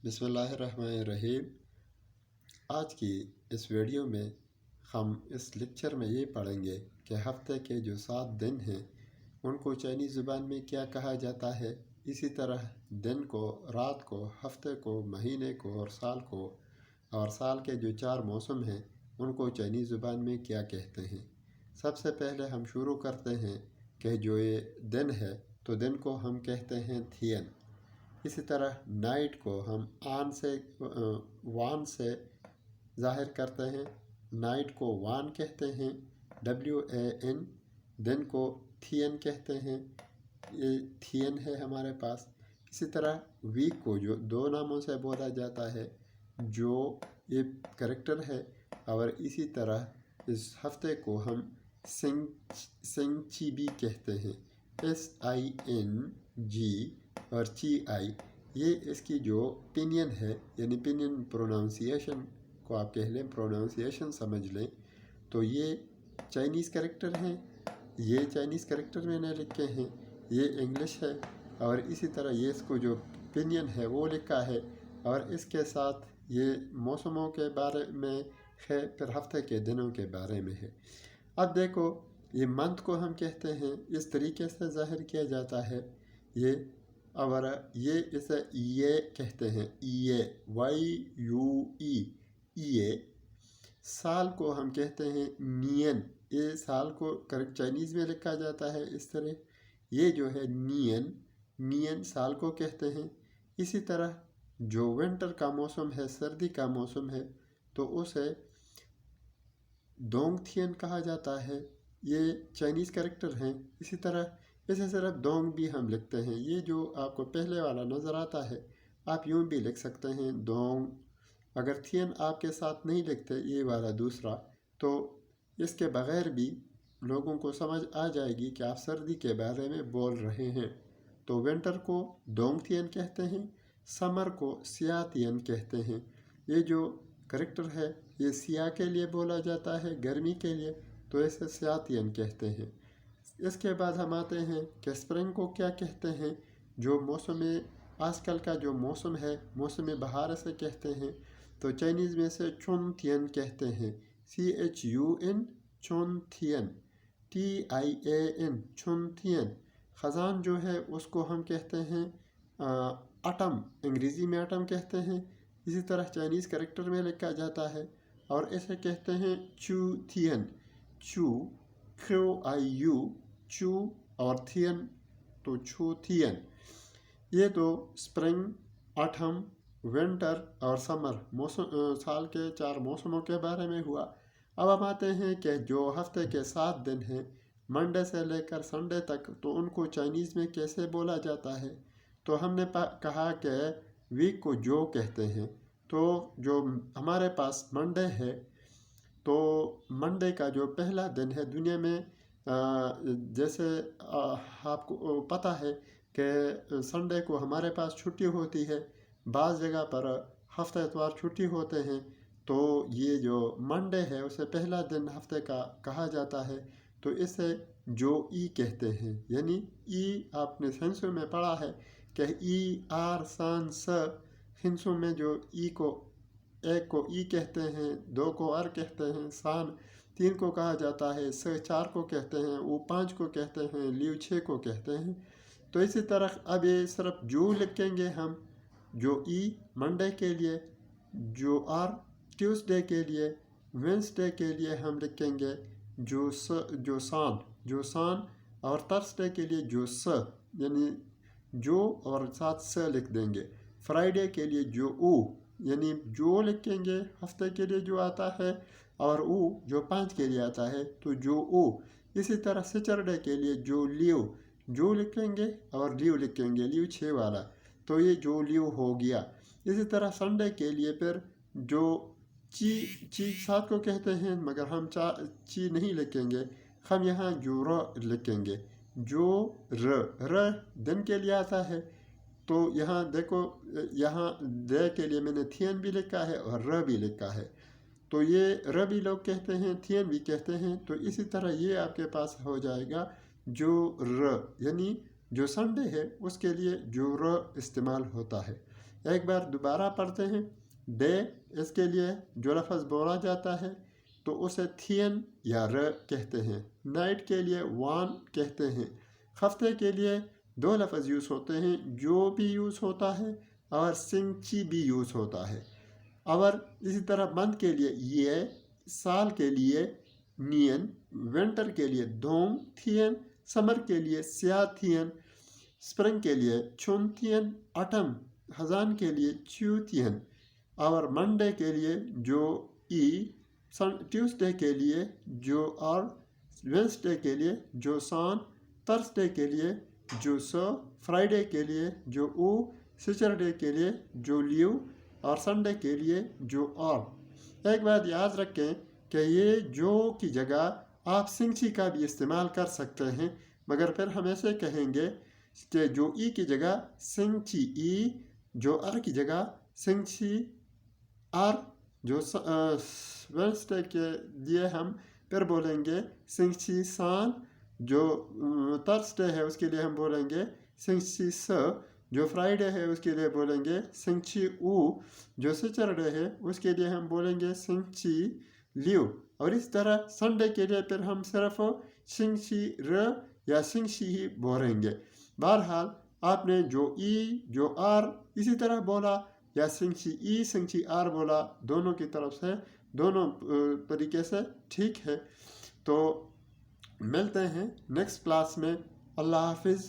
بسم اللہ الرحمن الرحیم۔ آج کی اس ویڈیو میں ہم اس لیکچر میں یہ پڑھیں گے کہ ہفتے کے جو 7 دن ہیں ان کو چائنیز زبان میں کیا کہا جاتا ہے، اسی طرح دن کو، رات کو، ہفتے کو، مہینے کو اور سال کے جو 4 موسم ہیں ان کو چائنیز زبان میں کیا کہتے ہیں۔ سب سے پہلے ہم شروع کرتے ہیں کہ جو یہ دن ہے تو دن کو ہم کہتے ہیں تھین۔ اسی طرح نائٹ کو ہم وان سے ظاہر کرتے ہیں، نائٹ کو وان کہتے ہیں، WAN۔ دن کو تھین کہتے ہیں، یہ تھین ہے ہمارے پاس۔ اسی طرح ویک کو جو 2 ناموں سے بولا جاتا ہے، جو یہ کریکٹر ہے، اور اسی طرح اس ہفتے کو ہم سنگ چی بھی کہتے ہیں، SING اور CI۔ یہ اس کی جو پینین ہے، یعنی پینین پروناؤنسیشن کو آپ کہہ لیں، پروناؤنسیشن سمجھ لیں، تو یہ چائنیز کریکٹر ہیں۔ یہ چائنیز کریکٹر میں نے لکھے ہیں، یہ انگلش ہے، اور اسی طرح یہ اس کو جو پینین ہے وہ لکھا ہے، اور اس کے ساتھ یہ موسموں کے بارے میں ہے، پھر ہفتے کے دنوں کے بارے میں ہے۔ اب دیکھو، یہ منتھ کو ہم کہتے ہیں، اس طریقے سے ظاہر کیا جاتا ہے یہ، اور یہ اسے ایے کہتے ہیں، ایے، YUE، ایے۔ سال کو ہم کہتے ہیں نین، یہ سال کو چائنیز میں لکھا جاتا ہے اس طرح، یہ جو ہے نین سال کو کہتے ہیں۔ اسی طرح جو ونٹر کا موسم ہے، سردی کا موسم ہے، تو اسے دونگ تھین کہا جاتا ہے، یہ چائنیز کریکٹر ہیں۔ اسی طرح اسے صرف دونگ بھی ہم لکھتے ہیں، یہ جو آپ کو پہلے والا نظر آتا ہے آپ یوں بھی لکھ سکتے ہیں، دونگ۔ اگر تھین آپ کے ساتھ نہیں لکھتے، یہ والا دوسرا، تو اس کے بغیر بھی لوگوں کو سمجھ آ جائے گی کہ آپ سردی کے بارے میں بول رہے ہیں۔ تو ونٹر کو دونگ تھین کہتے ہیں، سمر کو سیا تھین کہتے ہیں۔ یہ جو کریکٹر ہے یہ سیاہ کے لیے بولا جاتا ہے، گرمی کے لیے، تو اسے سیا تھین کہتے ہیں۔ اس کے بعد ہم آتے ہیں کہ اسپرنگ کو کیا کہتے ہیں، جو موسم آج کل کا جو موسم ہے، موسم بہار سے کہتے ہیں، تو چائنیز میں سے چون تھین کہتے ہیں، CHUN، چون تھین، TIAN، چون تھین۔ خزان جو ہے اس کو ہم کہتے ہیں اٹم، انگریزی میں اٹم کہتے ہیں، اسی طرح چائنیز کریکٹر میں لکھا جاتا ہے، اور اسے کہتے ہیں چو تھین، QIU، چو، اور تھین تو چھو تھین۔ یہ تو اسپرنگ، آٹم، ونٹر اور سمر سال کے 4 موسموں کے بارے میں ہوا۔ اب ہم آتے ہیں کہ جو ہفتے کے 7 دن ہیں، منڈے سے لے کر سنڈے تک، تو ان کو چائنیز میں کیسے بولا جاتا ہے؟ تو ہم نے کہا کہ ویک کو جو کہتے ہیں، تو جو ہمارے پاس منڈے ہے، تو منڈے کا جو پہلا دن ہے دنیا میں، جیسے آپ کو پتہ ہے کہ سنڈے کو ہمارے پاس چھٹی ہوتی ہے، بعض جگہ پر ہفتہ اتوار چھٹی ہوتے ہیں، تو یہ جو منڈے ہے اسے پہلا دن ہفتے کا کہا جاتا ہے، تو اسے جو ای کہتے ہیں، یعنی ای آپ نے ہندسوں میں پڑھا ہے کہ ER سان س، ہندسوں میں جو ای کو، 1 کو ای کہتے ہیں، 2 کو ار کہتے ہیں، سان 3 کو کہا جاتا ہے، س 4 کو کہتے ہیں، او 5 کو کہتے ہیں، لیو 6 کو کہتے ہیں۔ تو اسی طرح اب یہ صرف جو لکھیں گے ہم، جو ای منڈے کے لیے، جو آر ٹیوزڈے کے لیے، وینسڈے کے لیے ہم لکھیں گے جو سان، اور تھرسڈے کے لیے جو س، یعنی جو اور ساتھ س لکھ دیں گے۔ فرائیڈے کے لیے جو او، یعنی جو لکھیں گے ہفتے کے لیے جو آتا ہے، اور او جو 5 کے لیے آتا ہے تو جو او۔ اسی طرح سیچرڈے کے لیے جو لیو، جو لکھیں گے اور لیو لکھیں گے، لیو 6 والا، تو یہ جو لیو ہو گیا۔ اسی طرح سنڈے کے لیے پھر جو چی 7 کو کہتے ہیں، مگر ہم چی نہیں لکھیں گے، ہم یہاں جو لکھیں گے، جو ر دن کے لیے آتا ہے، تو یہاں دیکھو، یہاں دے کے لیے میں نے تھین بھی لکھا ہے اور ر بھی لکھا ہے، تو یہ ر بھی لوگ کہتے ہیں، تھین بھی کہتے ہیں، تو اسی طرح یہ آپ کے پاس ہو جائے گا جو ر، یعنی جو سنڈے ہے اس کے لیے جو ر استعمال ہوتا ہے۔ ایک بار دوبارہ پڑھتے ہیں. ڈے اس کے لیے جو لفظ بولا جاتا ہے تو اسے تھین یا ر کہتے ہیں. نائٹ کے لیے وان کہتے ہیں. ہفتے کے لیے دو لفظ یوز ہوتے ہیں، جو بھی یوز ہوتا ہے اور سنچی بھی یوز ہوتا ہے. اور اسی طرح منتھ کے لیے یہ، سال کے لیے نین، ونٹر کے لیے دوم تھین، سمر کے لیے سیا تھین، اسپرنگ کے لیے چون تھین، آٹم خزان کے لیے چیو تھین، اور منڈے کے لیے جو ای، ٹیوزڈے کے لیے جو اور، وینسڈے کے لیے جو سان، تھرسڈے کے لیے جو سو، فرائیڈے کے لیے جو او، سیچرڈے کے لیے جو لیو، اور سنڈے کے لیے جو اور. ایک بات یاد رکھیں کہ یہ جو کی جگہ آپ سنچی کا بھی استعمال کر سکتے ہیں، مگر پھر ہم ایسے کہیں گے کہ جو ای کی جگہ سنچی ای، جو ار کی جگہ سنچی ار. جو وینسڈے کے لیے ہم پھر بولیں گے سنچی سان. جو تھرسڈے ہے اس کے لیے ہم بولیں گے سنچی س. جو فرائیڈے ہے اس کے لیے بولیں گے سنچی او. جو سیچرڈے ہے اس کے لیے ہم بولیں گے سنچی لیو. اور اس طرح سنڈے کے لیے پھر ہم صرف سنچی ر یا سنچی ہی بولیں گے. بہرحال آپ نے جو ای جو آر اسی طرح بولا یا سنچی ای سنچی آر بولا، دونوں کی طرف سے دونوں طریقے سے ٹھیک ہے. تو ملتے ہیں نیکسٹ کلاس میں. اللہ حافظ.